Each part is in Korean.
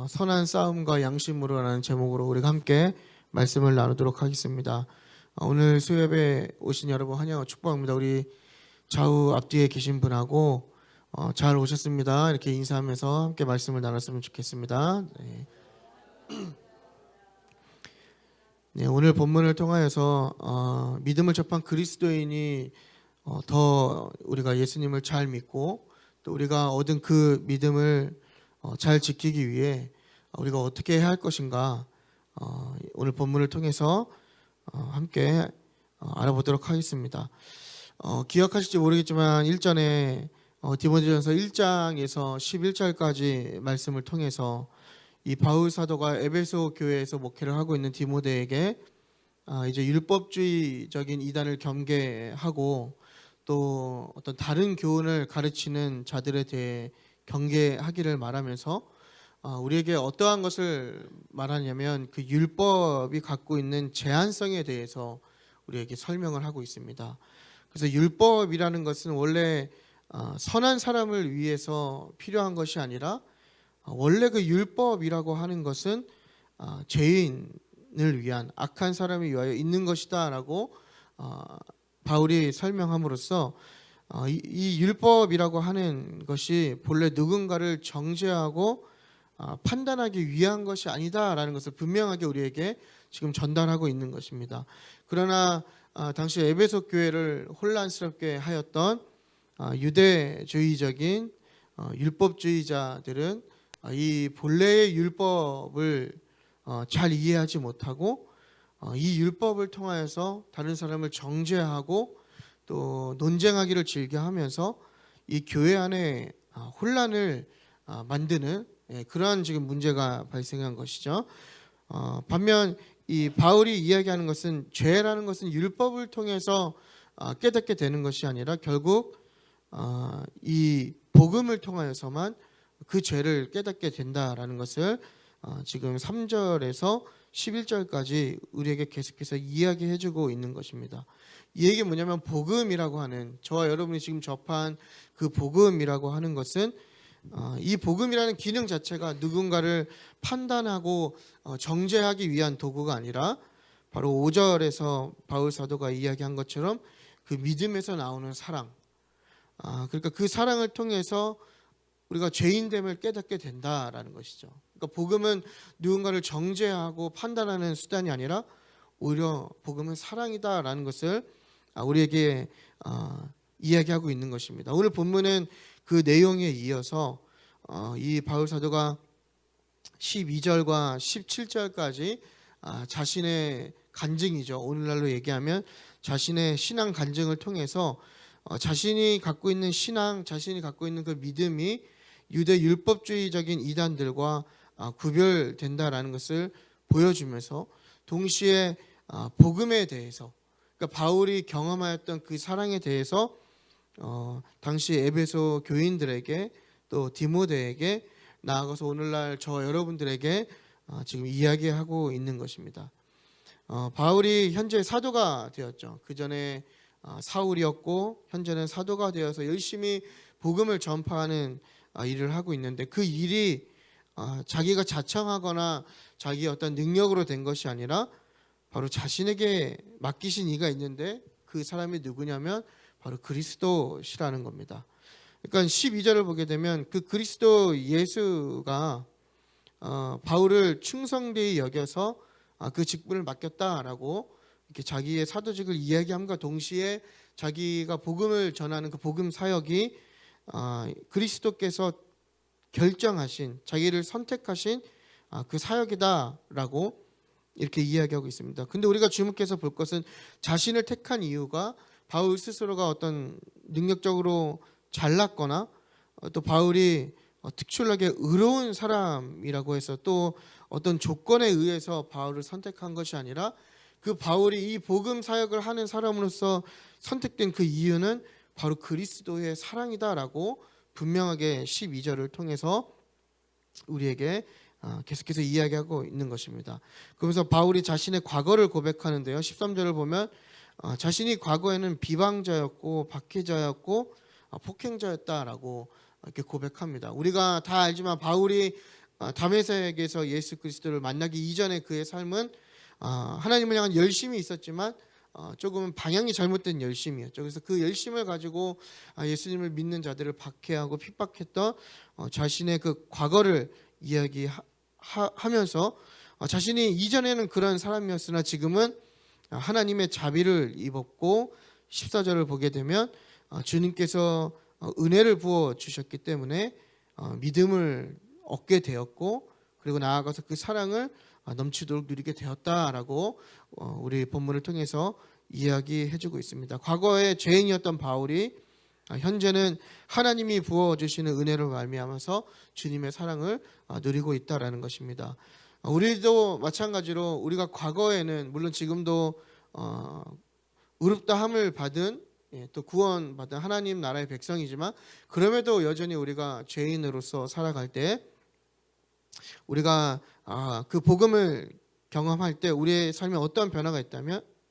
선한 싸움과 양심으로라는 제목으로 우리가 함께 말씀을 나누도록 하겠습니다. 오늘 수협에 오신 여러분 환영하고 축복합니다. 우리 좌우 앞뒤에 계신 분하고 잘 오셨습니다. 이렇게 인사하면서 함께 말씀을 나눴으면 좋겠습니다. 네. 네, 오늘 본문을 통하여서 믿음을 접한 그리스도인이 더 우리가 예수님을 잘 믿고 또 우리가 얻은 그 믿음을 잘 지키기 위해 우리가 어떻게 해야 할 것인가 오늘 본문을 통해서 함께 알아보도록 하겠습니다. 기억하실지 모르겠지만 일전에 디모데전서 1장에서 11절까지 말씀을 통해서 이 바울 사도가 에베소 교회에서 목회를 하고 있는 디모데에게 이제 율법주의적인 이단을 경계하고 또 어떤 다른 교훈을 가르치는 자들에 대해 경계하기를 말하면서 우리에게 어떠한 것을 말하냐면 그 율법이 갖고 있는 제한성에 대해서 우리에게 설명을 하고 있습니다. 그래서 율법이라는 것은 원래 선한 사람을 위해서 필요한 것이 아니라 원래 그 율법이라고 하는 것은 죄인을 위한 악한 사람을 위하여 있는 것이다라고 바울이 설명함으로써 이 율법이라고 하는 것이 본래 누군가를 정죄하고 판단하기 위한 것이 아니다라는 것을 분명하게 우리에게 지금 전달하고 있는 것입니다. 그러나 당시 에베소 교회를 혼란스럽게 하였던 유대주의적인 율법주의자들은 이 본래의 율법을 잘 이해하지 못하고 이 율법을 통하여서 다른 사람을 정죄하고 또 논쟁하기를 즐겨하면서 이 교회 안에 혼란을 만드는 그러한 지금 문제가 발생한 것이죠. 반면 이 바울이 이야기하는 것은 죄라는 것은 율법을 통해서 깨닫게 되는 것이 아니라 결국 이 복음을 통하여서만 그 죄를 깨닫게 된다라는 것을 지금 3절에서 11절까지 우리에게 계속해서 이야기해주고 있는 것입니다. 이 얘기 뭐냐면 복음이라고 하는 저와 여러분이 지금 접한 그 복음이라고 하는 것은 이 복음이라는 기능 자체가 누군가를 판단하고 정죄하기 위한 도구가 아니라 바로 5절에서 바울 사도가 이야기한 것처럼 그 믿음에서 나오는 사랑, 그러니까 그 사랑을 통해서 우리가 죄인됨을 깨닫게 된다라는 것이죠. 그러니까 복음은 누군가를 정죄하고 판단하는 수단이 아니라 오히려 복음은 사랑이다라는 것을 우리에게 이야기하고 있는 것입니다. 오늘 본문은 그 내용에 이어서 이 바울 사도가 12절과 17절까지 자신의 간증이죠. 오늘날로 얘기하면 자신의 신앙 간증을 통해서 자신이 갖고 있는 신앙, 자신이 갖고 있는 그 믿음이 유대 율법주의적인 이단들과 구별된다라는 것을 보여주면서 동시에 복음에 대해서, 그러니까 바울이 경험하였던 그 사랑에 대해서 당시 에베소 교인들에게 또 디모데에게 나아가서 오늘날 저 여러분들에게 지금 이야기하고 있는 것입니다. 바울이 현재 사도가 되었죠. 그 전에 사울이었고 현재는 사도가 되어서 열심히 복음을 전파하는 일을 하고 있는데 그 일이 자기가 자청하거나 자기의 어떤 능력으로 된 것이 아니라 바로 자신에게 맡기신 이가 있는데 그 사람이 누구냐면 바로 그리스도시라는 겁니다. 그러니까 12절을 보게 되면 그 그리스도 예수가 바울을 충성되이 여겨서 그 직분을 맡겼다라고 이렇게 자기의 사도직을 이야기함과 동시에 자기가 복음을 전하는 그 복음 사역이 그리스도께서 결정하신, 자기를 선택하신 그 사역이다라고 이렇게 이야기하고 있습니다. 근데 우리가 주목해서 볼 것은 자신을 택한 이유가 바울 스스로가 어떤 능력적으로 잘났거나 또 바울이 특출나게 의로운 사람이라고 해서 또 어떤 조건에 의해서 바울을 선택한 것이 아니라 그 바울이 이 복음 사역을 하는 사람으로서 선택된 그 이유는 바로 그리스도의 사랑이다라고 분명하게 12절을 통해서 우리에게 계속해서 이야기하고 있는 것입니다. 그러면서 바울이 자신의 과거를 고백하는데요. 13절을 보면 자신이 과거에는 비방자였고 박해자였고 폭행자였다라고 이렇게 고백합니다. 우리가 다 알지만 바울이 다메섹에서 예수 그리스도를 만나기 이전에 그의 삶은 하나님을 향한 열심이 있었지만 조금은 방향이 잘못된 열심이었죠. 그래서 그 열심을 가지고 예수님을 믿는 자들을 박해하고 핍박했던 자신의 그 과거를 이야기하면서 자신이 이전에는 그런 사람이었으나 지금은 하나님의 자비를 입었고 14절을 보게 되면 주님께서 은혜를 부어 주셨기 때문에 믿음을 얻게 되었고 그리고 나아가서 그 사랑을 넘치도록 누리게 되었다라고 우리 본문을 통해서 이야기해주고 있습니다. 과거에 죄인이었던 바울이 현재는 하나님이 부어주시는 은혜로 말미암아서 주님의 사랑을 누리고 있다라는 것입니다. 우리도 마찬가지로 우리가 과거에는 물론 지금도 의롭다함을 받은 또 구원받은 하나님 나라의 백성이지만 그럼에도 여전히 우리가 죄인으로서 살아갈 때 우리가 그 복음을 경험할 때 우리의 삶에 어떠한 변화가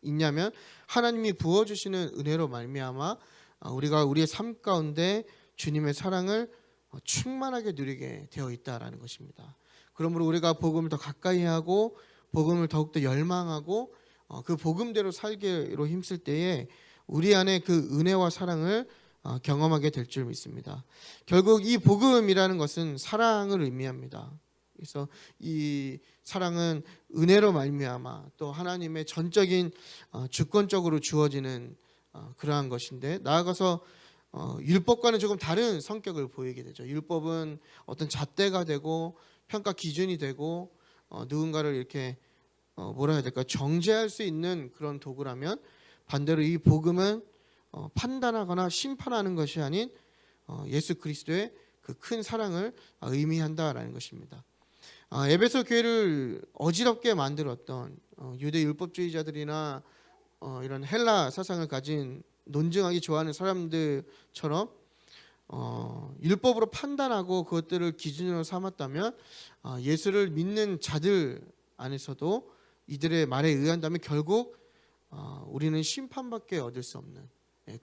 있냐면 하나님이 부어주시는 은혜로 말미암아 우리가 우리의 삶 가운데 주님의 사랑을 충만하게 누리게 되어 있다라는 것입니다. 그러므로 우리가 복음을 더 가까이 하고 복음을 더욱더 열망하고 그 복음대로 살기로 힘쓸 때에 우리 안에 그 은혜와 사랑을 경험하게 될 줄 믿습니다. 결국 이 복음이라는 것은 사랑을 의미합니다. 그래서 이 사랑은 은혜로 말미암아 또 하나님의 전적인 주권적으로 주어지는 그러한 것인데 나아가서 율법과는 조금 다른 성격을 보이게 되죠. 율법은 어떤 잣대가 되고 평가 기준이 되고 누군가를 이렇게 뭐라 해야 될까 정죄할 수 있는 그런 도구라면 반대로 이 복음은 판단하거나 심판하는 것이 아닌 예수 그리스도의 그 큰 사랑을 의미한다라는 것입니다. 에베소 교회를 어지럽게 만들었던 유대 율법주의자들이나 이런 헬라 사상을 가진 논증하기 좋아하는 사람들처럼 율법으로 판단하고 그것들을 기준으로 삼았다면 예수를 믿는 자들 안에서도 이들의 말에 의한다면 결국 우리는 심판밖에 얻을 수 없는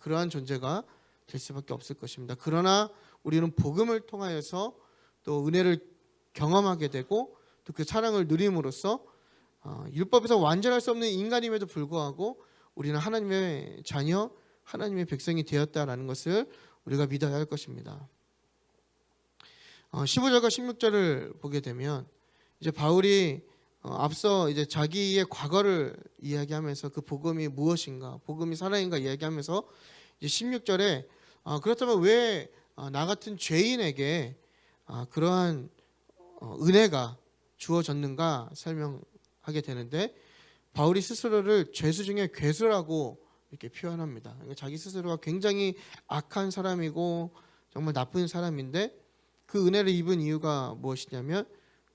그러한 존재가 될 수밖에 없을 것입니다. 그러나 우리는 복음을 통하여서 또 은혜를 경험하게 되고 또 그 사랑을 누림으로써 율법에서 완전할 수 없는 인간임에도 불구하고 우리는 하나님의 자녀, 하나님의 백성이 되었다라는 것을 우리가 믿어야 할 것입니다. 15절과 16절을 보게 되면 이제 바울이 앞서 이제 자기의 과거를 이야기하면서 그 복음이 무엇인가, 복음이 사랑인가 이야기하면서 이제 16절에 그렇다면 왜 나 같은 죄인에게 그러한 은혜가 주어졌는가 설명하게 되는데 바울이 스스로를 죄수 중에 괴수라고 이렇게 표현합니다. 그러니까 자기 스스로가 굉장히 악한 사람이고 정말 나쁜 사람인데 그 은혜를 입은 이유가 무엇이냐면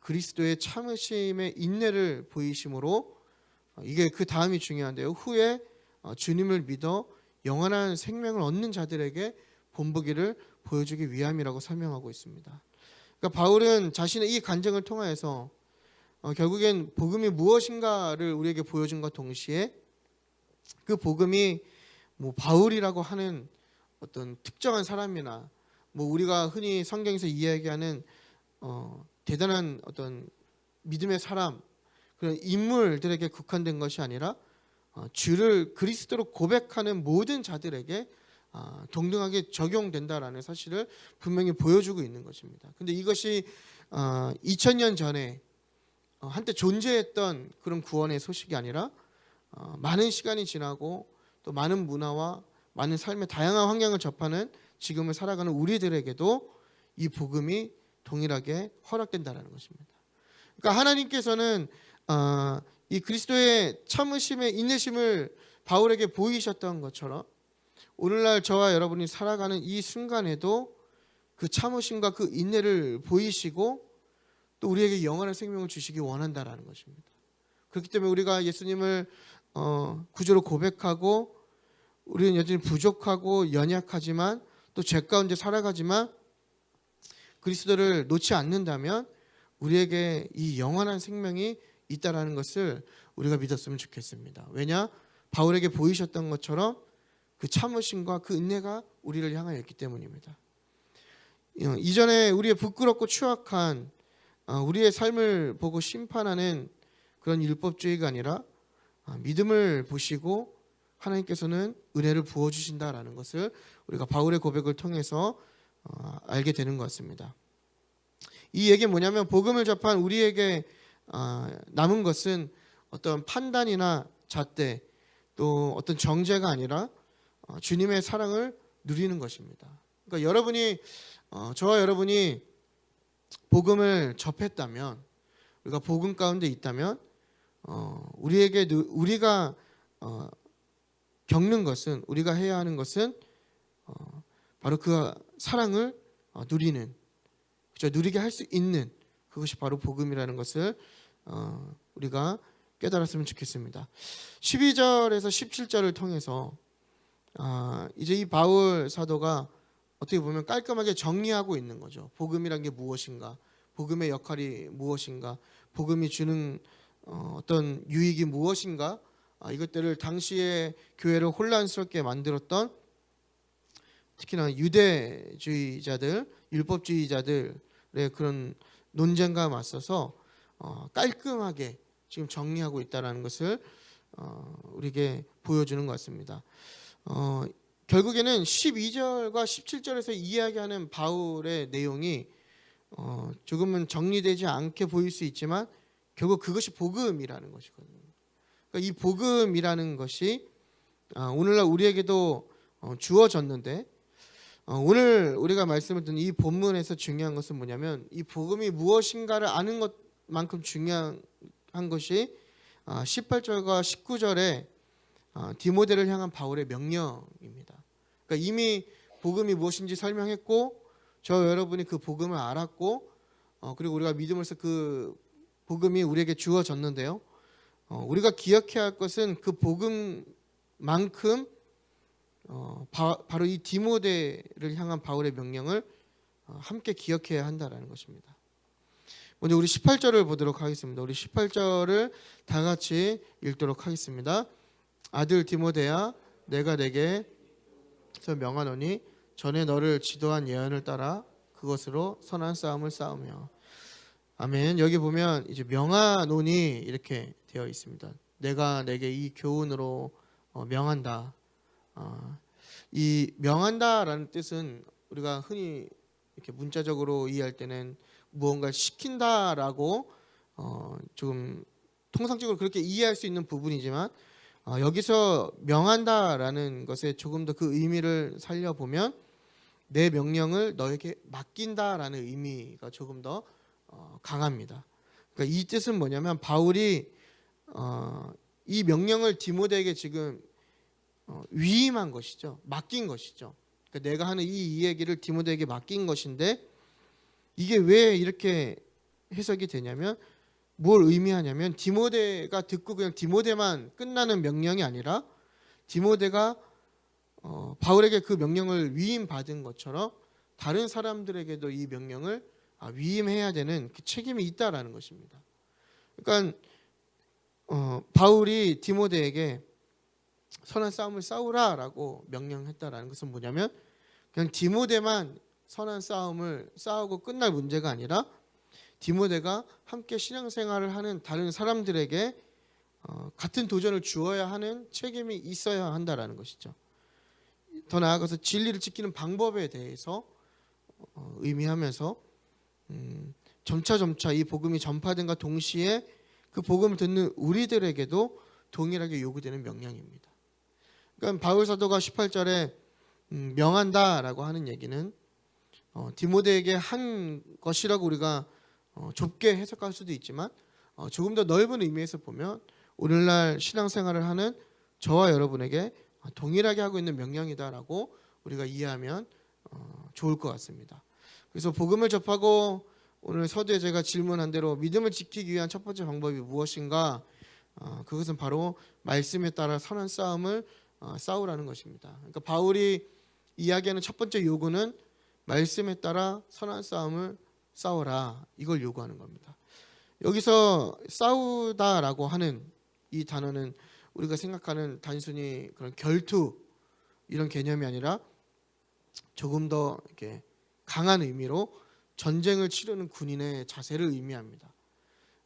그리스도의 참으심의 인내를 보이심으로 이게 그 다음이 중요한데요. 후에 주님을 믿어 영원한 생명을 얻는 자들에게 본보기를 보여주기 위함이라고 설명하고 있습니다. 그러니까 바울은 자신의 이 간증을 통하여서 결국엔 복음이 무엇인가를 우리에게 보여준과 동시에 그 복음이 뭐 바울이라고 하는 어떤 특정한 사람이나 뭐 우리가 흔히 성경에서 이야기하는 대단한 어떤 믿음의 사람 그런 인물들에게 국한된 것이 아니라 주를 그리스도로 고백하는 모든 자들에게 동등하게 적용된다라는 사실을 분명히 보여주고 있는 것입니다. 근데 이것이 2000년 전에 한때 존재했던 그런 구원의 소식이 아니라 많은 시간이 지나고 또 많은 문화와 많은 삶의 다양한 환경을 접하는 지금을 살아가는 우리들에게도 이 복음이 동일하게 허락된다는 것입니다. 그러니까 하나님께서는 이 그리스도의 참으심의 인내심을 바울에게 보이셨던 것처럼 오늘날 저와 여러분이 살아가는 이 순간에도 그 참으심과 그 인내를 보이시고 또 우리에게 영원한 생명을 주시기 원한다라는 것입니다. 그렇기 때문에 우리가 예수님을 구주로 고백하고 우리는 여전히 부족하고 연약하지만 또 죄 가운데 살아가지만 그리스도를 놓지 않는다면 우리에게 이 영원한 생명이 있다라는 것을 우리가 믿었으면 좋겠습니다. 왜냐? 바울에게 보이셨던 것처럼 그 참으심과 그 은혜가 우리를 향하여 있기 때문입니다. 이전에 우리의 부끄럽고 추악한 우리의 삶을 보고 심판하는 그런 율법주의가 아니라 믿음을 보시고 하나님께서는 은혜를 부어주신다라는 것을 우리가 바울의 고백을 통해서 알게 되는 것 같습니다. 이 얘기는 뭐냐면 복음을 접한 우리에게 남은 것은 어떤 판단이나 잣대 또 어떤 정죄가 아니라 주님의 사랑을 누리는 것입니다. 그러니까 저와 여러분이 복음을 접했다면, 우리가 복음 가운데 있다면 우리가 겪는 것은, 우리가 해야 하는 것은 바로 그 사랑을 누리는, 누리게 할 수 있는 그것이 바로 복음이라는 것을 우리가 깨달았으면 좋겠습니다. 12절에서 17절을 통해서 이제 이 바울 사도가 어떻게 보면 깔끔하게 정리하고 있는 거죠. 복음이란 게 무엇인가, 복음의 역할이 무엇인가, 복음이 주는 어떤 유익이 무엇인가, 이것들을 당시의 교회를 혼란스럽게 만들었던 특히나 유대주의자들, 율법주의자들의 그런 논쟁과 맞서서 깔끔하게 지금 정리하고 있다는 것을 우리에게 보여주는 것 같습니다. 결국에는 12절과 17절에서 이야기하는 바울의 내용이 조금은 정리되지 않게 보일 수 있지만 결국 그것이 복음이라는 것이거든요. 그러니까 이 복음이라는 것이 오늘날 우리에게도 주어졌는데, 오늘 우리가 말씀을 듣는 이 본문에서 중요한 것은 뭐냐면 이 복음이 무엇인가를 아는 것만큼 중요한 것이 18절과 19절에 디모데를 향한 바울의 명령입니다. 그러니까 이미 복음이 무엇인지 설명했고, 저 여러분이 그 복음을 알았고, 그리고 우리가 믿음으로써 그 복음이 우리에게 주어졌는데요. 우리가 기억해야 할 것은 그 복음만큼 바로 이 디모데를 향한 바울의 명령을 함께 기억해야 한다는 것입니다. 먼저 우리 18절을 보도록 하겠습니다. 우리 18절을 다 같이 읽도록 하겠습니다. 아들 디모데야, 내가 내게서 명하노니 전에 너를 지도한 예언을 따라 그것으로 선한 싸움을 싸우며. 아멘. 여기 보면 이제 명하노니 이렇게 되어 있습니다. 내가 내게 이 교훈으로 명한다. 이 명한다라는 뜻은 우리가 흔히 이렇게 문자적으로 이해할 때는 무언가를 시킨다라고 조금 통상적으로 그렇게 이해할 수 있는 부분이지만, 여기서 명한다라는 것에 조금 더 그 의미를 살려보면 내 명령을 너에게 맡긴다라는 의미가 조금 더 강합니다. 그러니까 이 뜻은 뭐냐면 바울이 이 명령을 디모데에게 지금 위임한 것이죠. 맡긴 것이죠. 그러니까 내가 하는 이 이야기를 디모데에게 맡긴 것인데, 이게 왜 이렇게 해석이 되냐면, 뭘 의미하냐면 디모데가 듣고 그냥 디모데만 끝나는 명령이 아니라 디모데가 바울에게 그 명령을 위임받은 것처럼 다른 사람들에게도 이 명령을 위임해야 되는 그 책임이 있다라는 것입니다. 그러니까 바울이 디모데에게 선한 싸움을 싸우라라고 명령했다라는 것은 뭐냐면, 그냥 디모데만 선한 싸움을 싸우고 끝날 문제가 아니라 디모데가 함께 신앙생활을 하는 다른 사람들에게 같은 도전을 주어야 하는 책임이 있어야 한다라는 것이죠. 더 나아가서 진리를 지키는 방법에 대해서 의미하면서 점차 이 복음이 전파된과 동시에 그 복음을 듣는 우리들에게도 동일하게 요구되는 명령입니다. 그러니까 바울 사도가 18절에 명한다라고 하는 얘기는 디모데에게 한 것이라고 우리가 좁게 해석할 수도 있지만, 조금 더 넓은 의미에서 보면 오늘날 신앙생활을 하는 저와 여러분에게 동일하게 하고 있는 명령이다라고 우리가 이해하면 좋을 것 같습니다. 그래서 복음을 접하고 오늘 서두에 제가 질문한 대로 믿음을 지키기 위한 첫 번째 방법이 무엇인가? 그것은 바로 말씀에 따라 선한 싸움을 싸우라는 것입니다. 그러니까 바울이 이야기하는 첫 번째 요구는 말씀에 따라 선한 싸움을 싸워라, 이걸 요구하는 겁니다. 여기서 싸우다라고 하는 이 단어는 우리가 생각하는 단순히 그런 결투 이런 개념이 아니라 조금 더 이렇게 강한 의미로 전쟁을 치르는 군인의 자세를 의미합니다.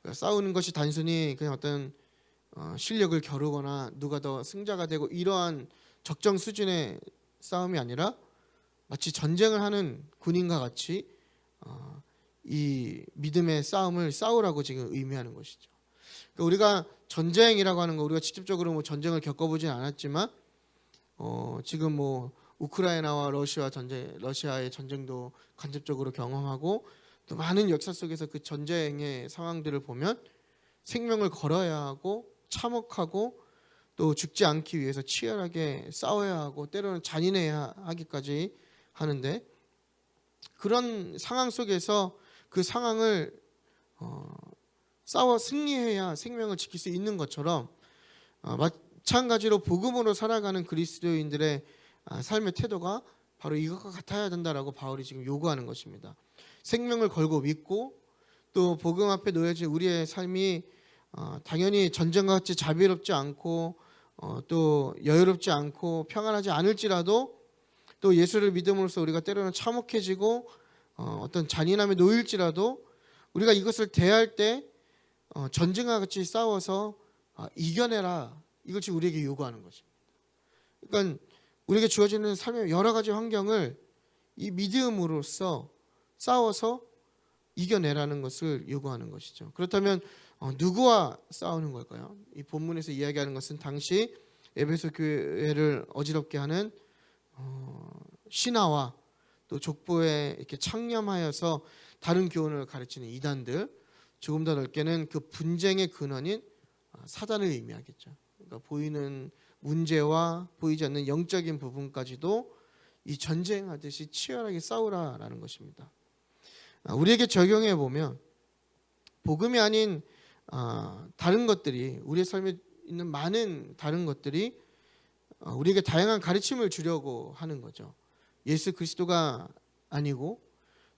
그러니까 싸우는 것이 단순히 그냥 어떤 실력을 겨루거나 누가 더 승자가 되고 이러한 적정 수준의 싸움이 아니라 마치 전쟁을 하는 군인과 같이 이 믿음의 싸움을 싸우라고 지금 의미하는 것이죠. 그러니까 우리가 전쟁이라고 하는 거, 우리가 직접적으로 뭐 전쟁을 겪어보진 않았지만 지금 뭐 우크라이나와 러시아의 전쟁도 간접적으로 경험하고 또 많은 역사 속에서 그 전쟁의 상황들을 보면 생명을 걸어야 하고 참혹하고 또 죽지 않기 위해서 치열하게 싸워야 하고 때로는 잔인해야 하기까지 하는데, 그런 상황 속에서 그 상황을 싸워 승리해야 생명을 지킬 수 있는 것처럼 마찬가지로 복음으로 살아가는 그리스도인들의 삶의 태도가 바로 이것과 같아야 된다라고 바울이 지금 요구하는 것입니다. 생명을 걸고 믿고 또 복음 앞에 놓여진 우리의 삶이 당연히 전쟁과 같이 자비롭지 않고 또 여유롭지 않고 평안하지 않을지라도, 또 예수를 믿음으로써 우리가 때로는 참혹해지고 어떤 잔인함에 놓일지라도 우리가 이것을 대할 때 전쟁과 같이 싸워서 이겨내라, 이걸 지금 우리에게 요구하는 것입니다. 그러니까 우리에게 주어지는 삶의 여러 가지 환경을 이 믿음으로써 싸워서 이겨내라는 것을 요구하는 것이죠. 그렇다면 누구와 싸우는 걸까요? 이 본문에서 이야기하는 것은 당시 에베소 교회를 어지럽게 하는 신하와 또 족보에 이렇게 창념하여서 다른 교훈을 가르치는 이단들, 조금 더 넓게는 그 분쟁의 근원인 사단을 의미하겠죠. 그러니까 보이는 문제와 보이지 않는 영적인 부분까지도 이 전쟁하듯이 치열하게 싸우라라는 것입니다. 우리에게 적용해 보면 복음이 아닌 다른 것들이, 우리의 삶에 있는 많은 다른 것들이 우리에게 다양한 가르침을 주려고 하는 거죠. 예수 그리스도가 아니고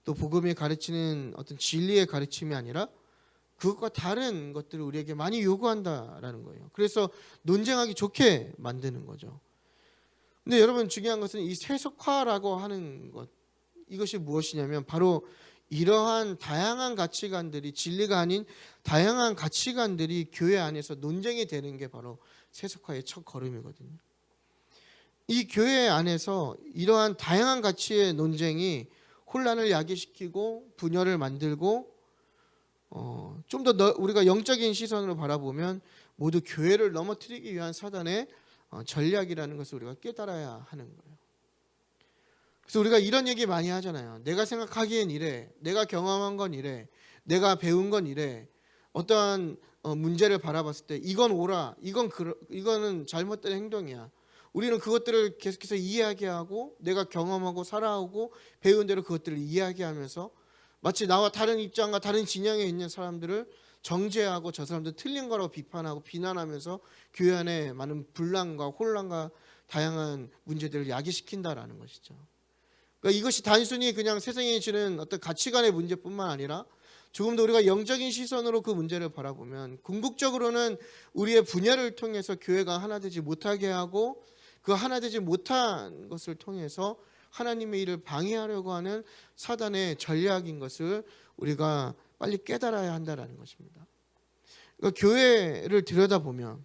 또 복음이 가르치는 어떤 진리의 가르침이 아니라 그것과 다른 것들을 우리에게 많이 요구한다라는 거예요. 그래서 논쟁하기 좋게 만드는 거죠. 근데 여러분, 중요한 것은 이 세속화라고 하는 것, 이것이 무엇이냐면 바로 이러한 다양한 가치관들이, 진리가 아닌 다양한 가치관들이 교회 안에서 논쟁이 되는 게 바로 세속화의 첫 걸음이거든요. 이 교회 안에서 이러한 다양한 가치의 논쟁이 혼란을 야기시키고 분열을 만들고 좀 더 우리가 영적인 시선으로 바라보면 모두 교회를 넘어뜨리기 위한 사단의 전략이라는 것을 우리가 깨달아야 하는 거예요. 그래서 우리가 이런 얘기 많이 하잖아요. 내가 생각하기엔 이래, 내가 경험한 건 이래, 내가 배운 건 이래. 어떠한 문제를 바라봤을 때 이건 옳아, 이거는 잘못된 행동이야. 우리는 그것들을 계속해서 이야기하고 내가 경험하고 살아오고 배운 대로 그것들을 이야기하면서 마치 나와 다른 입장과 다른 진영에 있는 사람들을 정죄하고 저 사람들 틀린 거라고 비판하고 비난하면서 교회 안에 많은 분란과 혼란과 다양한 문제들을 야기시킨다라는 것이죠. 그러니까 이것이 단순히 그냥 세상에 주는 어떤 가치관의 문제뿐만 아니라 조금 더 우리가 영적인 시선으로 그 문제를 바라보면 궁극적으로는 우리의 분열을 통해서 교회가 하나 되지 못하게 하고 그 하나 되지 못한 것을 통해서 하나님의 일을 방해하려고 하는 사단의 전략인 것을 우리가 빨리 깨달아야 한다는 것입니다. 그러니까 교회를 들여다보면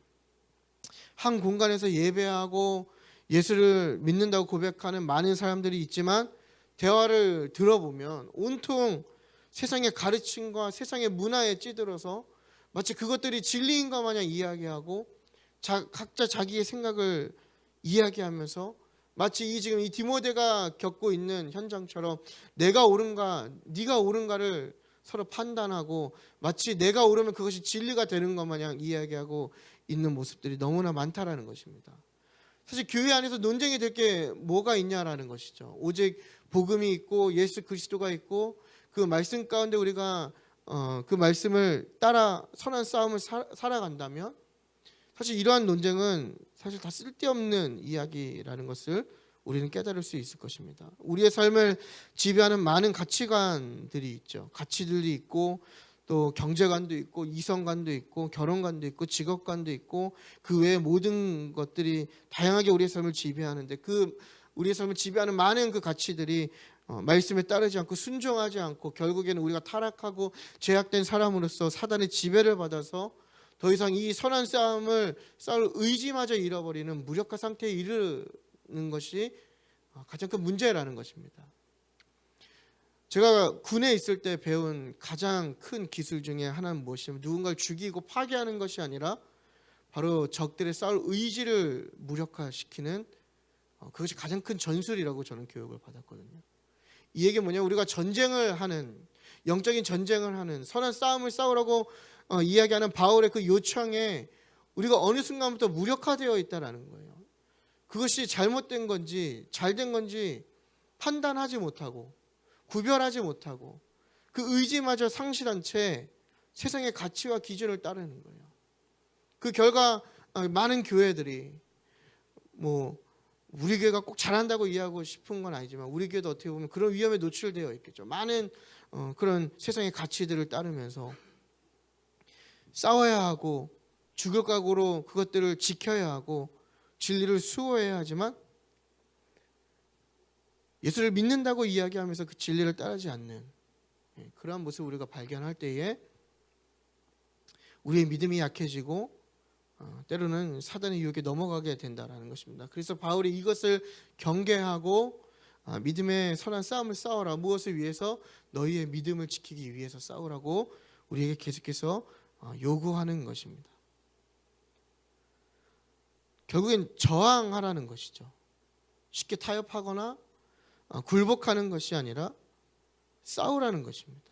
한 공간에서 예배하고 예수를 믿는다고 고백하는 많은 사람들이 있지만 대화를 들어보면 온통 세상의 가르침과 세상의 문화에 찌들어서 마치 그것들이 진리인 것 마냥 이야기하고 각자 자기의 생각을 이야기하면서 마치 지금 이 디모데가 겪고 있는 현장처럼 내가 옳은가 네가 옳은가를 서로 판단하고 마치 내가 옳으면 그것이 진리가 되는 것 마냥 이야기하고 있는 모습들이 너무나 많다라는 것입니다. 사실 교회 안에서 논쟁이 될 게 뭐가 있냐라는 것이죠. 오직 복음이 있고 예수 그리스도가 있고 그 말씀 가운데 우리가 그 말씀을 따라 선한 싸움을 살아간다면 사실 이러한 논쟁은 사실 다 쓸데없는 이야기라는 것을 우리는 깨달을 수 있을 것입니다. 우리의 삶을 지배하는 많은 가치관들이 있죠. 가치들이 있고 또 경제관도 있고 이성관도 있고 결혼관도 있고 직업관도 있고 그 외의 모든 것들이 다양하게 우리의 삶을 지배하는데 그 우리의 삶을 지배하는 많은 그 가치들이 말씀에 따르지 않고 순종하지 않고 결국에는 우리가 타락하고 죄악된 사람으로서 사단의 지배를 받아서 더 이상 이 선한 싸움을 싸울 의지마저 잃어버리는 무력화 상태에 이르는 것이 가장 큰 문제라는 것입니다. 제가 군에 있을 때 배운 가장 큰 기술 중에 하나는 무엇이냐면 누군가를 죽이고 파괴하는 것이 아니라 바로 적들의 싸울 의지를 무력화시키는 그것이 가장 큰 전술이라고 저는 교육을 받았거든요. 이 얘기는 뭐냐, 우리가 전쟁을 하는, 영적인 전쟁을 하는, 선한 싸움을 싸우라고 이야기하는 바울의 그 요청에 우리가 어느 순간부터 무력화되어 있다는 거예요. 그것이 잘못된 건지 잘된 건지 판단하지 못하고 구별하지 못하고 그 의지마저 상실한 채 세상의 가치와 기준을 따르는 거예요. 그 결과 많은 교회들이 우리 교회가 꼭 잘한다고 이해하고 싶은 건 아니지만 우리 교회도 어떻게 보면 그런 위험에 노출되어 있겠죠. 많은 그런 세상의 가치들을 따르면서 싸워야 하고 죽을 각오로 그것들을 지켜야 하고 진리를 수호해야 하지만 예수를 믿는다고 이야기하면서 그 진리를 따르지 않는 그러한 모습을 우리가 발견할 때에 우리의 믿음이 약해지고 때로는 사단의 유혹에 넘어가게 된다는 것입니다. 그래서 바울이 이것을 경계하고 믿음의 선한 싸움을 싸워라. 무엇을 위해서? 너희의 믿음을 지키기 위해서 싸우라고 우리에게 계속해서 요구하는 것입니다. 결국엔 저항하라는 것이죠. 쉽게 타협하거나 굴복하는 것이 아니라 싸우라는 것입니다.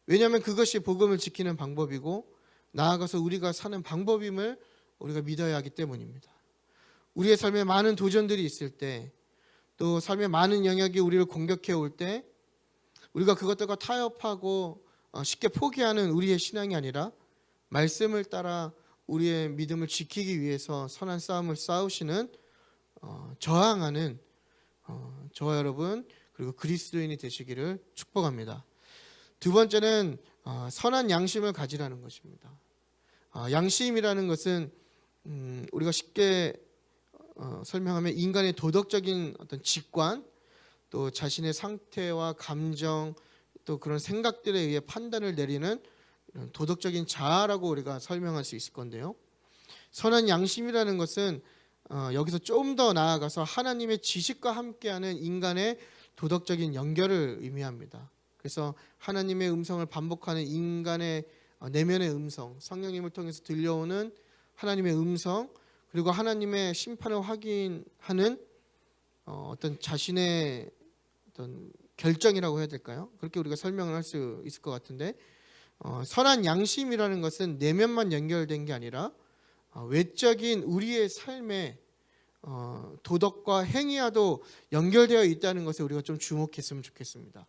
왜냐하면 그것이 복음을 지키는 방법이고 나아가서 우리가 사는 방법임을 우리가 믿어야 하기 때문입니다. 우리의 삶에 많은 도전들이 있을 때, 또 삶의 많은 영역이 우리를 공격해 올 때 우리가 그것들과 타협하고 쉽게 포기하는 우리의 신앙이 아니라 말씀을 따라 우리의 믿음을 지키기 위해서 선한 싸움을 싸우시는 저항하는 저와 여러분 그리고 그리스도인이 되시기를 축복합니다. 두 번째는 선한 양심을 가지라는 것입니다. 양심이라는 것은 우리가 쉽게 설명하면 인간의 도덕적인 어떤 직관, 또 자신의 상태와 감정, 또 그런 생각들에 의해 판단을 내리는 도덕적인 자아라고 우리가 설명할 수 있을 건데요. 선한 양심이라는 것은 여기서 좀 더 나아가서 하나님의 지식과 함께하는 인간의 도덕적인 연결을 의미합니다. 그래서 하나님의 음성을 반복하는 인간의 내면의 음성, 성령님을 통해서 들려오는 하나님의 음성, 그리고 하나님의 심판을 확인하는 어떤 자신의 어떤 결정이라고 해야 될까요? 그렇게 우리가 설명을 할 수 있을 것 같은데, 선한 양심이라는 것은 내면만 연결된 게 아니라 외적인 우리의 삶에 도덕과 행위와도 연결되어 있다는 것에 우리가 좀 주목했으면 좋겠습니다.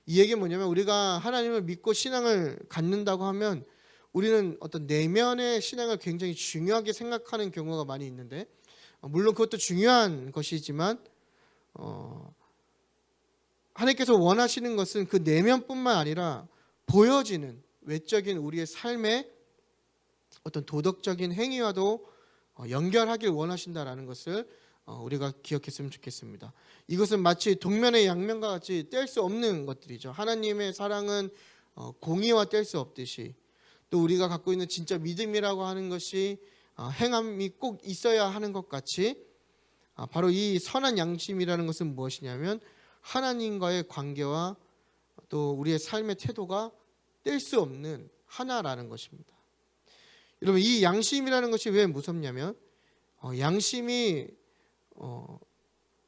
이 얘기는 뭐냐면 우리가 하나님을 믿고 신앙을 갖는다고 하면 우리는 어떤 내면의 신앙을 굉장히 중요하게 생각하는 경우가 많이 있는데, 물론 그것도 중요한 것이지만 하나님께서 원하시는 것은 그 내면뿐만 아니라 보여지는 외적인 우리의 삶의 어떤 도덕적인 행위와도 연결하길 원하신다라는 것을 우리가 기억했으면 좋겠습니다. 이것은 마치 동면의 양면과 같이 뗄 수 없는 것들이죠. 하나님의 사랑은 공의와 뗄 수 없듯이, 또 우리가 갖고 있는 진짜 믿음이라고 하는 것이 행함이 꼭 있어야 하는 것 같이, 바로 이 선한 양심이라는 것은 무엇이냐면 하나님과의 관계와 또 우리의 삶의 태도가 뗄 수 없는 하나라는 것입니다. 여러분, 이 양심이라는 것이 왜 무섭냐면 양심이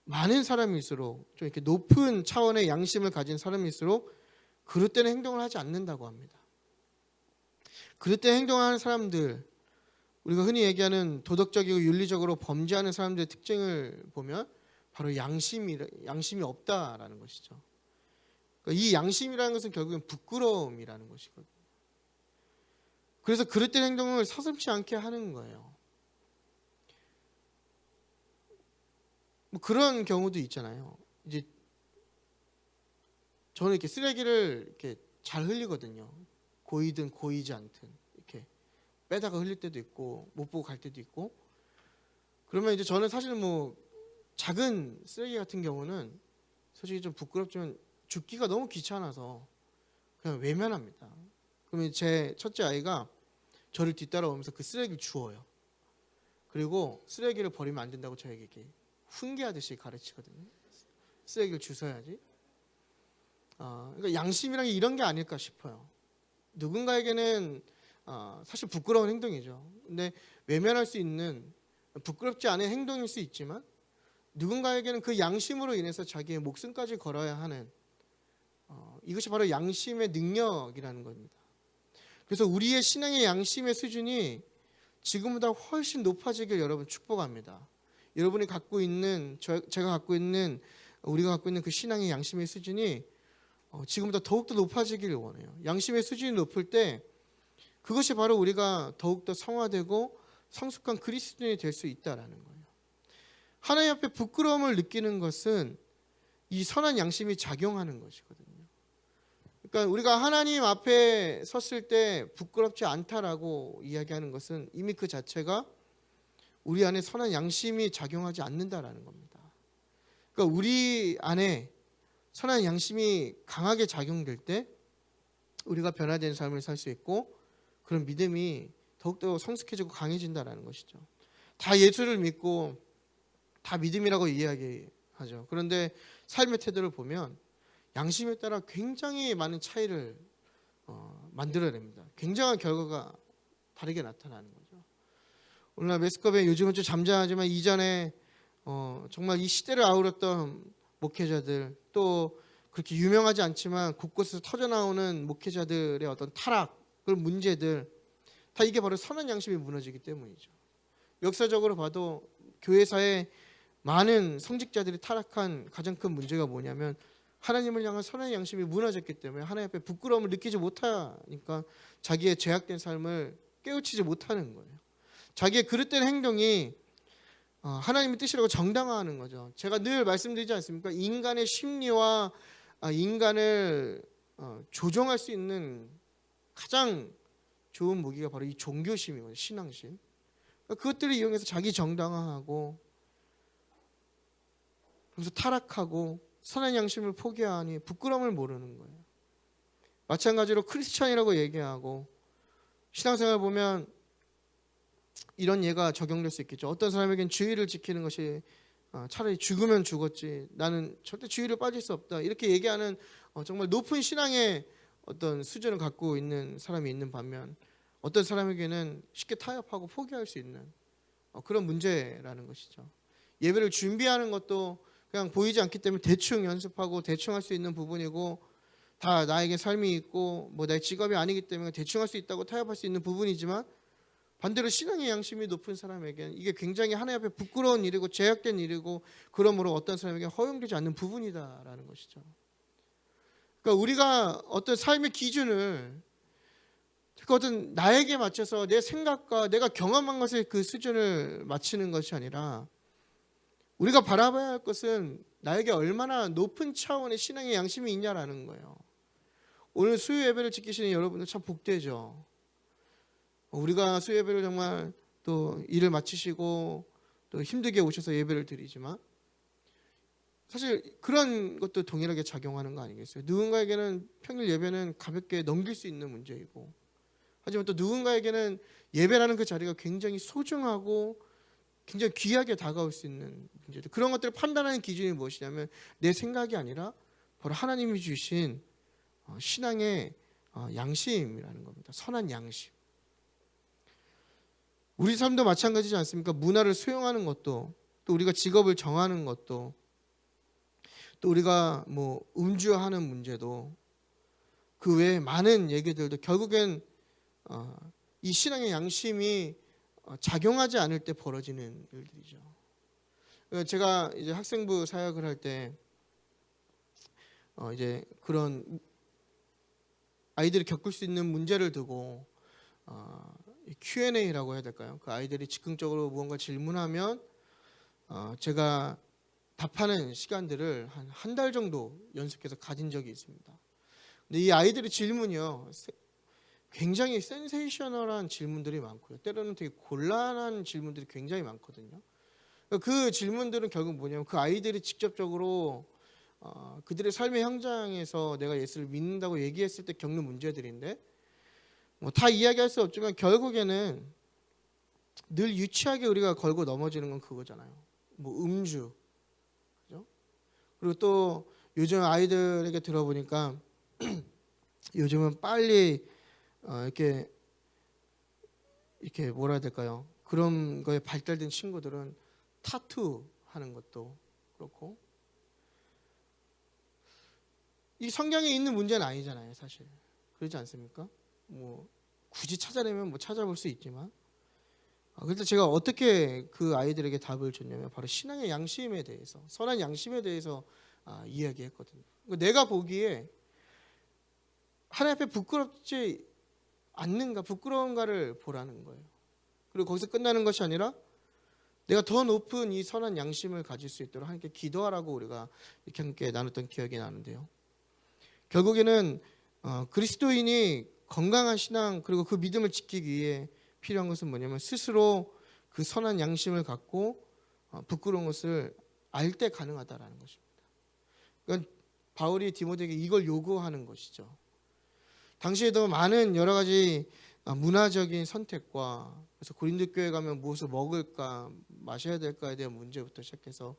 많은 사람일수록, 좀 이렇게 높은 차원의 양심을 가진 사람일수록 그릇된 행동을 하지 않는다고 합니다. 그릇된 행동하는 사람들, 우리가 흔히 얘기하는 도덕적이고 윤리적으로 범죄하는 사람들의 특징을 보면 바로 양심이 없다라는 것이죠. 그러니까 이 양심이라는 것은 결국엔 부끄러움이라는 것이거든요. 그래서 그릇된 행동을 서슴지 않게 하는 거예요. 그런 경우도 있잖아요. 이제 저는 이렇게 쓰레기를 이렇게 잘 흘리거든요. 고이든 고이지 않든 이렇게 빼다가 흘릴 때도 있고 못 보고 갈 때도 있고. 그러면 이제 저는 사실 작은 쓰레기 같은 경우는 솔직히 좀 부끄럽지만 죽기가 너무 귀찮아서 그냥 외면합니다. 그러면 제 첫째 아이가 저를 뒤따라오면서 그 쓰레기를 주워요. 그리고 쓰레기를 버리면 안 된다고 저에게 이렇게 훈계하듯이 가르치거든요. 쓰레기를 주워야지. 그러니까 양심이란 게 이런 게 아닐까 싶어요. 누군가에게는 사실 부끄러운 행동이죠. 근데 외면할 수 있는 부끄럽지 않은 행동일 수 있지만 누군가에게는 그 양심으로 인해서 자기의 목숨까지 걸어야 하는 이것이 바로 양심의 능력이라는 겁니다. 그래서 우리의 신앙의 양심의 수준이 지금보다 훨씬 높아지길 여러분 축복합니다. 여러분이 갖고 있는 제가 갖고 있는 우리가 갖고 있는 그 신앙의 양심의 수준이 지금보다 더욱더 높아지기를 원해요. 양심의 수준이 높을 때 그것이 바로 우리가 더욱더 성화되고 성숙한 그리스도인이 될 수 있다라는 거예요. 하나님 앞에 부끄러움을 느끼는 것은 이 선한 양심이 작용하는 것이거든요. 그러니까 우리가 하나님 앞에 섰을 때 부끄럽지 않다라고 이야기하는 것은 이미 그 자체가 우리 안에 선한 양심이 작용하지 않는다라는 겁니다. 그러니까 우리 안에 선한 양심이 강하게 작용될 때 우리가 변화된 삶을 살 수 있고 그런 믿음이 더욱더 성숙해지고 강해진다라는 것이죠. 다 예수를 믿고 다 믿음이라고 이야기하죠. 그런데 삶의 태도를 보면 양심에 따라 굉장히 많은 차이를 만들어냅니다. 굉장한 결과가 다르게 나타나는 거죠. 오늘날 메스컵에 요즘은 좀 잠잠하지만 이전에 정말 이 시대를 아우렀던 목회자들 또 그렇게 유명하지 않지만 곳곳에서 터져나오는 목회자들의 어떤 타락, 그런 문제들 다 이게 바로 선한 양심이 무너지기 때문이죠. 역사적으로 봐도 교회사에 많은 성직자들이 타락한 가장 큰 문제가 뭐냐면 하나님을 향한 선한 양심이 무너졌기 때문에 하나님 앞에 부끄러움을 느끼지 못하니까 자기의 죄악된 삶을 깨우치지 못하는 거예요. 자기의 그릇된 행동이 하나님의 뜻이라고 정당화하는 거죠. 제가 늘 말씀드리지 않습니까? 인간의 심리와 인간을 조종할 수 있는 가장 좋은 무기가 바로 이 종교심이거든요. 신앙심. 그것들을 이용해서 자기 정당화하고 그래서 타락하고 선한 양심을 포기하니 부끄러움을 모르는 거예요. 마찬가지로 크리스찬이라고 얘기하고 신앙생활 보면 이런 예가 적용될 수 있겠죠. 어떤 사람에겐 주의를 지키는 것이 차라리 죽으면 죽었지 나는 절대 주의를 빠질 수 없다 이렇게 얘기하는 정말 높은 신앙의 어떤 수준을 갖고 있는 사람이 있는 반면 어떤 사람에게는 쉽게 타협하고 포기할 수 있는 그런 문제라는 것이죠. 예배를 준비하는 것도 그냥 보이지 않기 때문에 대충 연습하고 대충 할 수 있는 부분이고 다 나에게 삶이 있고 뭐 나의 직업이 아니기 때문에 대충 할 수 있다고 타협할 수 있는 부분이지만 반대로 신앙의 양심이 높은 사람에게는 이게 굉장히 하나님 앞에 부끄러운 일이고 죄악된 일이고 그러므로 어떤 사람에게 허용되지 않는 부분이다라는 것이죠. 그러니까 우리가 어떤 삶의 기준을 어떤 나에게 맞춰서 내 생각과 내가 경험한 것의 그 수준을 맞추는 것이 아니라 우리가 바라봐야 할 것은 나에게 얼마나 높은 차원의 신앙의 양심이 있냐라는 거예요. 오늘 수요 예배를 지키시는 여러분들 참 복되죠. 우리가 수요 예배를 정말 또 일을 마치시고 또 힘들게 오셔서 예배를 드리지만 사실 그런 것도 동일하게 작용하는 거 아니겠어요? 누군가에게는 평일 예배는 가볍게 넘길 수 있는 문제이고 하지만 또 누군가에게는 예배라는 그 자리가 굉장히 소중하고 굉장히 귀하게 다가올 수 있는 문제들 그런 것들을 판단하는 기준이 무엇이냐면 내 생각이 아니라 바로 하나님이 주신 신앙의 양심이라는 겁니다. 선한 양심. 우리 삶도 마찬가지지 않습니까? 문화를 수용하는 것도 또 우리가 직업을 정하는 것도 또 우리가 뭐 음주하는 문제도 그 외에 많은 얘기들도 결국엔 이 신앙의 양심이 작용하지 않을 때 벌어지는 일들이죠. 제가 이제 학생부 사역을 할 때 이제 그런 아이들이 겪을 수 있는 문제를 두고 Q&A라고 해야 될까요? 그 아이들이 즉흥적으로 무언가 질문하면 제가 답하는 시간들을 한 달 정도 연속해서 가진 적이 있습니다. 근데 이 아이들의 질문이요. 굉장히 센세이셔널한 질문들이 많고요. 때로는 되게 곤란한 질문들이 굉장히 많거든요. 그 질문들은 결국 뭐냐면 그 아이들이 직접적으로 그들의 삶의 현장에서 내가 예수를 믿는다고 얘기했을 때 겪는 문제들인데 뭐 다 이야기할 수 없지만 결국에는 늘 유치하게 우리가 걸고 넘어지는 건 그거잖아요. 뭐 음주, 그죠? 그리고 또 요즘 아이들에게 들어보니까 요즘은 빨리 이렇게 뭐라 해야 될까요? 그런 거에 발달된 친구들은 타투 하는 것도 그렇고 이 성경에 있는 문제는 아니잖아요, 사실. 그렇지 않습니까? 뭐 굳이 찾아내면 뭐 찾아볼 수 있지만 그래서 제가 어떻게 그 아이들에게 답을 줬냐면 바로 신앙의 양심에 대해서, 선한 양심에 대해서 이야기했거든요. 내가 보기에 하나님 앞에 부끄럽지 않는가, 부끄러운가를 보라는 거예요. 그리고 거기서 끝나는 것이 아니라 내가 더 높은 이 선한 양심을 가질 수 있도록 하나님께 기도하라고 우리가 이렇게 함께 나눴던 기억이 나는데요. 결국에는 그리스도인이 건강한 신앙 그리고 그 믿음을 지키기 위해 필요한 것은 뭐냐면 스스로 그 선한 양심을 갖고 부끄러운 것을 알 때 가능하다라는 것입니다. 그러니까 바울이 디모데에게 이걸 요구하는 것이죠. 당시에도 많은 여러 가지 문화적인 선택과 그래서 고린도 교회 가면 무엇을 먹을까 마셔야 될까에 대한 문제부터 시작해서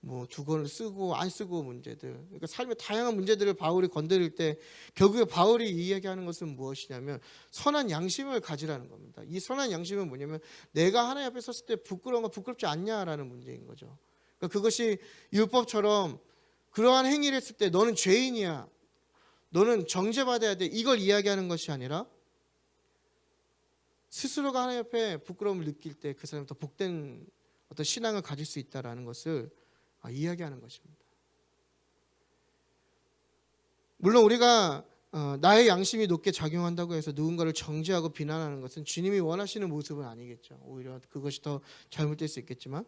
뭐 주거를 쓰고 안 쓰고 문제들, 그러니까 삶의 다양한 문제들을 바울이 건드릴 때 결국에 바울이 이야기하는 것은 무엇이냐면 선한 양심을 가지라는 겁니다. 이 선한 양심은 뭐냐면 내가 하나님 앞에 섰을 때 부끄러운가 부끄럽지 않냐라는 문제인 거죠. 그러니까 그것이 율법처럼 그러한 행위를 했을 때 너는 죄인이야, 너는 정죄받아야 돼, 이걸 이야기하는 것이 아니라 스스로가 하나님 앞에 부끄러움을 느낄 때 그 사람이 더 복된 어떤 신앙을 가질 수 있다라는 것을 이야기하는 것입니다. 물론 우리가 나의 양심이 높게 작용한다고 해서 누군가를 정죄하고 비난하는 것은 주님이 원하시는 모습은 아니겠죠. 오히려 그것이 더 잘못될 수 있겠지만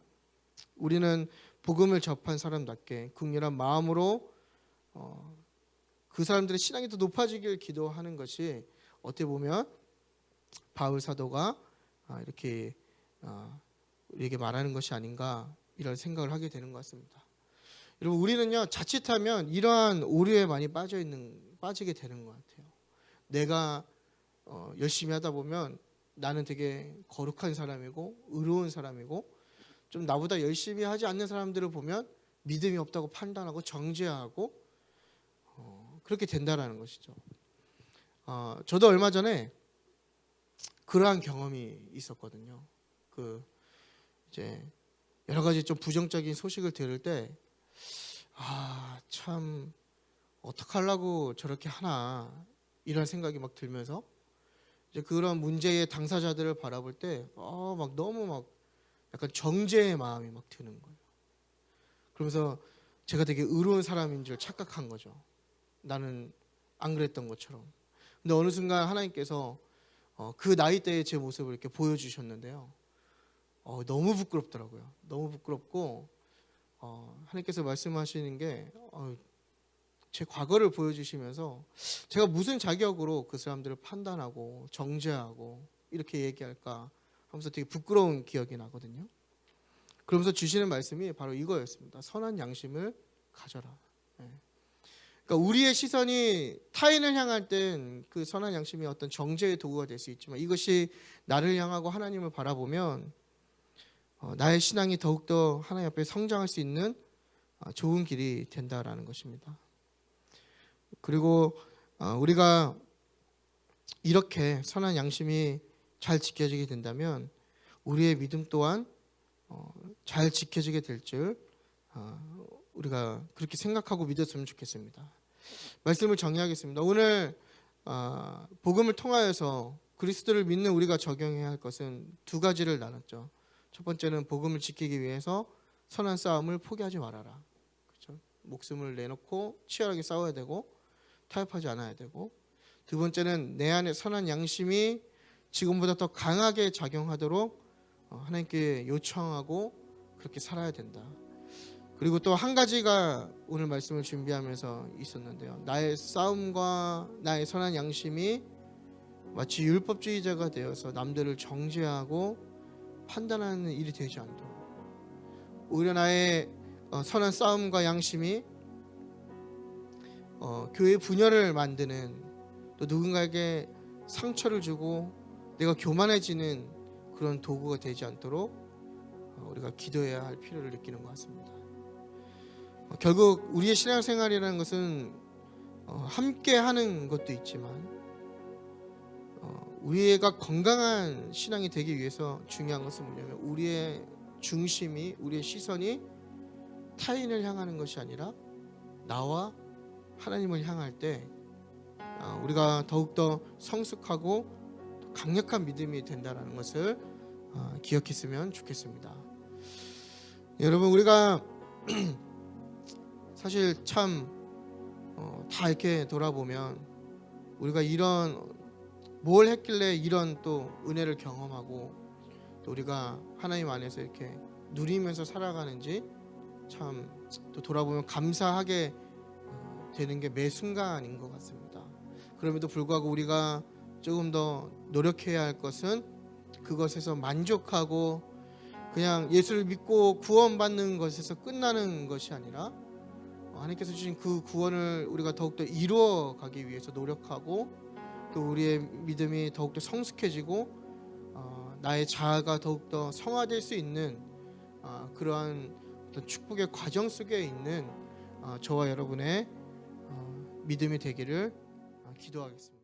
우리는 복음을 접한 사람답게 긍휼한 마음으로 그 사람들의 신앙이 더 높아지길 기도하는 것이 어떻게 보면 바울 사도가 이렇게 우리에게 말하는 것이 아닌가 이런 생각을 하게 되는 것 같습니다. 여러분, 우리는요 자칫하면 이러한 오류에 많이 빠지게 되는 것 같아요. 내가 열심히 하다 보면 나는 되게 거룩한 사람이고 의로운 사람이고 좀 나보다 열심히 하지 않는 사람들을 보면 믿음이 없다고 판단하고 정죄하고 그렇게 된다라는 것이죠. 저도 얼마 전에 그러한 경험이 있었거든요. 이제 여러 가지 좀 부정적인 소식을 들을 때 참 어떡하려고 저렇게 하나 이런 생각이 막 들면서 이제 그런 문제의 당사자들을 바라볼 때 막 너무 막 약간 정죄의 마음이 막 드는 거예요. 그러면서 제가 되게 의로운 사람인 줄 착각한 거죠. 나는 안 그랬던 것처럼. 근데 어느 순간 하나님께서 그 나이대의 제 모습을 이렇게 보여주셨는데요. 너무 부끄럽더라고요. 너무 부끄럽고 하나님께서 말씀하시는 게 제 과거를 보여주시면서 제가 무슨 자격으로 그 사람들을 판단하고 정죄하고 이렇게 얘기할까 하면서 되게 부끄러운 기억이 나거든요. 그러면서 주시는 말씀이 바로 이거였습니다. 선한 양심을 가져라. 그러니까 우리의 시선이 타인을 향할 땐 그 선한 양심이 어떤 정죄의 도구가 될 수 있지만 이것이 나를 향하고 하나님을 바라보면 나의 신앙이 더욱더 하나님 앞에 성장할 수 있는 좋은 길이 된다라는 것입니다. 그리고 우리가 이렇게 선한 양심이 잘 지켜지게 된다면 우리의 믿음 또한 잘 지켜지게 될 줄 우리가 그렇게 생각하고 믿었으면 좋겠습니다. 말씀을 정리하겠습니다. 오늘 복음을 통하여서 그리스도를 믿는 우리가 적용해야 할 것은 두 가지를 나눴죠. 첫 번째는 복음을 지키기 위해서 선한 싸움을 포기하지 말아라. 그렇죠? 목숨을 내놓고 치열하게 싸워야 되고 타협하지 않아야 되고, 두 번째는 내 안에 선한 양심이 지금보다 더 강하게 작용하도록 하나님께 요청하고 그렇게 살아야 된다. 그리고 또 한 가지가 오늘 말씀을 준비하면서 있었는데요. 나의 싸움과 나의 선한 양심이 마치 율법주의자가 되어서 남들을 정죄하고 판단하는 일이 되지 않도록 오히려 나의 선한 싸움과 양심이 교회 분열을 만드는, 또 누군가에게 상처를 주고 내가 교만해지는 그런 도구가 되지 않도록 우리가 기도해야 할 필요를 느끼는 것 같습니다. 결국 우리의 신앙생활이라는 것은 함께 하는 것도 있지만 우리가 건강한 신앙이 되기 위해서 중요한 것은 뭐냐면 우리의 중심이, 우리의 시선이 타인을 향하는 것이 아니라 나와 하나님을 향할 때 우리가 더욱더 성숙하고 강력한 믿음이 된다는 것을 기억했으면 좋겠습니다. 여러분, 우리가 사실 참 다 이렇게 돌아보면 우리가 이런 뭘 했길래 이런 또 은혜를 경험하고 또 우리가 하나님 안에서 이렇게 누리면서 살아가는지 참 또 돌아보면 감사하게 되는 게 매 순간인 것 같습니다. 그럼에도 불구하고 우리가 조금 더 노력해야 할 것은 그것에서 만족하고 그냥 예수를 믿고 구원받는 것에서 끝나는 것이 아니라 하나님께서 주신 그 구원을 우리가 더욱더 이루어가기 위해서 노력하고 또 우리의 믿음이 더욱더 성숙해지고 나의 자아가 더욱더 성화될 수 있는 그러한 어떤 축복의 과정 속에 있는 저와 여러분의 믿음이 되기를 기도하겠습니다.